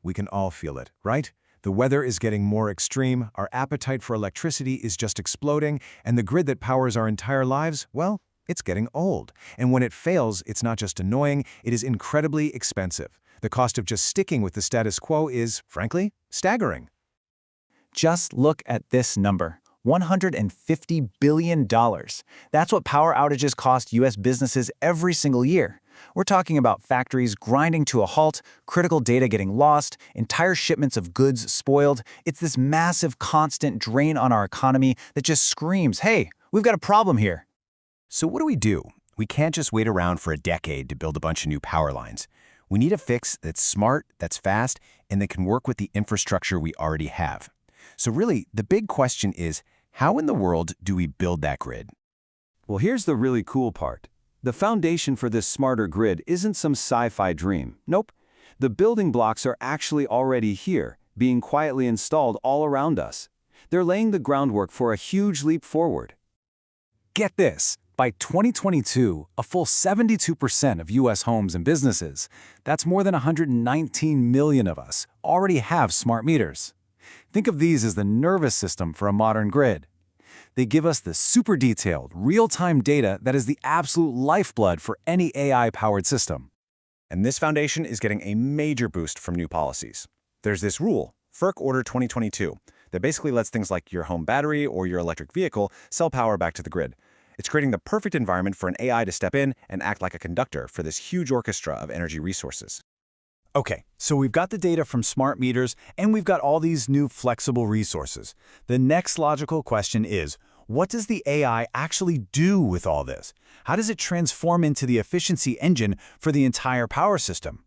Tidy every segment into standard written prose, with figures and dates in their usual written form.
We can all feel it, right? The weather is getting more extreme, our appetite for electricity is just exploding, and the grid that powers our entire lives, well, it's getting old. And when it fails, it's not just annoying, it is incredibly expensive. The cost of just sticking with the status quo is, frankly, staggering. Just look at this number. $150 billion. That's what power outages cost U.S. businesses every single year. We're talking about factories grinding to a halt, critical data getting lost, entire shipments of goods spoiled. It's this massive, constant drain on our economy that just screams, hey, we've got a problem here. So what do? We can't just wait around for a decade to build a bunch of new power lines. We need a fix that's smart, that's fast, and that can work with the infrastructure we already have. So really, the big question is, how in the world do we build that grid? Well, here's the really cool part. The foundation for this smarter grid isn't some sci-fi dream. Nope. The building blocks are actually already here, being quietly installed all around us. They're laying the groundwork for a huge leap forward. Get this. By 2022, a full 72% of U.S. homes and businesses, that's more than 119 million of us, already have smart meters. Think of these as the nervous system for a modern grid. They give us the super detailed, real-time data that is the absolute lifeblood for any AI-powered system. And this foundation is getting a major boost from new policies. There's this rule, FERC Order 2022, that basically lets things like your home battery or your electric vehicle sell power back to the grid. It's creating the perfect environment for an AI to step in and act like a conductor for this huge orchestra of energy resources. Okay, so we've got the data from smart meters, and we've got all these new flexible resources. The next logical question is, what does the AI actually do with all this? How does it transform into the efficiency engine for the entire power system?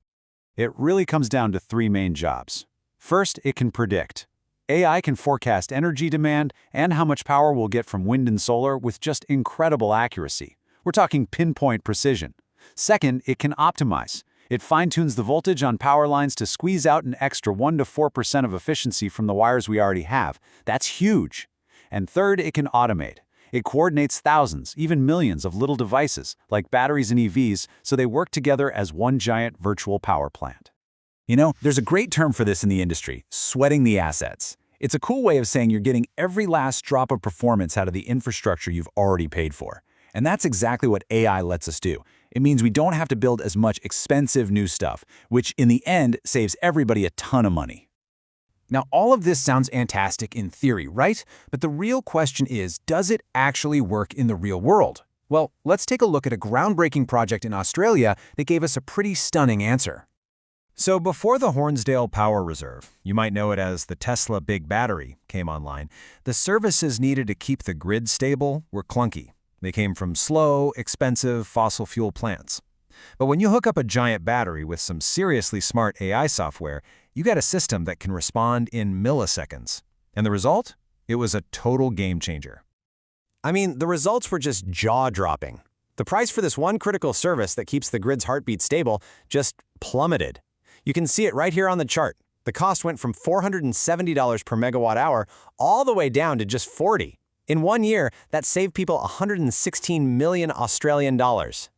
It really comes down to three main jobs. First, it can predict. AI can forecast energy demand and how much power we'll get from wind and solar with just incredible accuracy. We're talking pinpoint precision. Second, it can optimize. It fine-tunes the voltage on power lines to squeeze out an extra 1 to 4% of efficiency from the wires we already have. That's huge. And third, it can automate. It coordinates thousands, even millions of little devices, like batteries and EVs, so they work together as one giant virtual power plant. There's a great term for this in the industry, sweating the assets. It's a cool way of saying you're getting every last drop of performance out of the infrastructure you've already paid for. And that's exactly what AI lets us do. It means we don't have to build as much expensive new stuff, which in the end saves everybody a ton of money. Now, all of this sounds fantastic in theory, right? But the real question is, does it actually work in the real world? Well, let's take a look at a groundbreaking project in Australia that gave us a pretty stunning answer. So before the Hornsdale Power Reserve, you might know it as the Tesla Big Battery, came online, the services needed to keep the grid stable were clunky. They came from slow, expensive fossil fuel plants. But when you hook up a giant battery with some seriously smart AI software, you get a system that can respond in milliseconds. And the result? It was a total game changer. I mean, the results were just jaw-dropping. The price for this one critical service that keeps the grid's heartbeat stable just plummeted. You can see it right here on the chart. The cost went from $470 per megawatt hour all the way down to just $40. In 1 year, that saved people 116 million Australian dollars.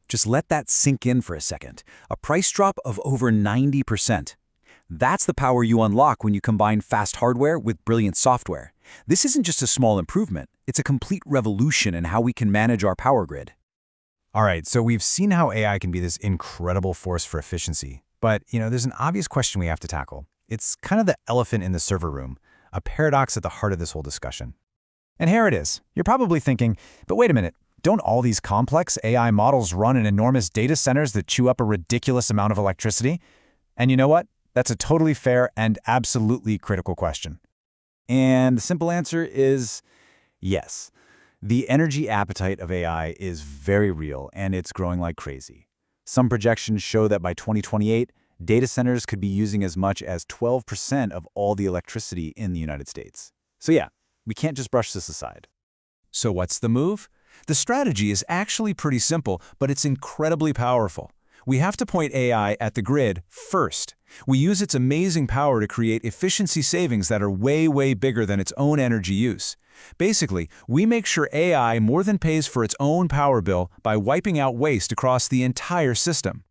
Just let that sink in for a second. A price drop of over 90%. That's the power you unlock when you combine fast hardware with brilliant software. This isn't just a small improvement, it's a complete revolution in how we can manage our power grid. All right, so we've seen how AI can be this incredible force for efficiency. But, there's an obvious question we have to tackle. It's kind of the elephant in the server room, a paradox at the heart of this whole discussion. And here it is. You're probably thinking, but wait a minute, don't all these complex AI models run in enormous data centers that chew up a ridiculous amount of electricity? And you know what? That's a totally fair and absolutely critical question. And the simple answer is yes. The energy appetite of AI is very real, and it's growing like crazy. Some projections show that by 2028, data centers could be using as much as 12% of all the electricity in the United States. So yeah, we can't just brush this aside. So what's the move? The strategy is actually pretty simple, but it's incredibly powerful. We have to point AI at the grid first. We use its amazing power to create efficiency savings that are way, way bigger than its own energy use. Basically, we make sure AI more than pays for its own power bill by wiping out waste across the entire system.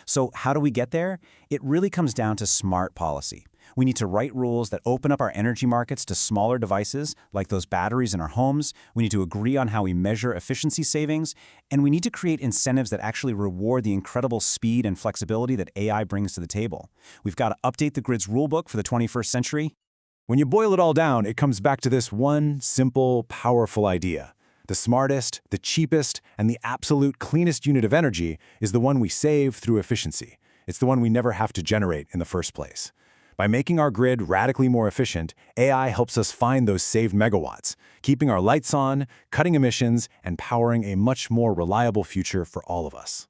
So how do we get there? It really comes down to smart policy. We need to write rules that open up our energy markets to smaller devices, like those batteries in our homes. We need to agree on how we measure efficiency savings. And we need to create incentives that actually reward the incredible speed and flexibility that AI brings to the table. We've got to update the grid's rulebook for the 21st century. When you boil it all down, it comes back to this one simple, powerful idea. The smartest, the cheapest, and the absolute cleanest unit of energy is the one we save through efficiency. It's the one we never have to generate in the first place. By making our grid radically more efficient, AI helps us find those saved megawatts, keeping our lights on, cutting emissions, and powering a much more reliable future for all of us.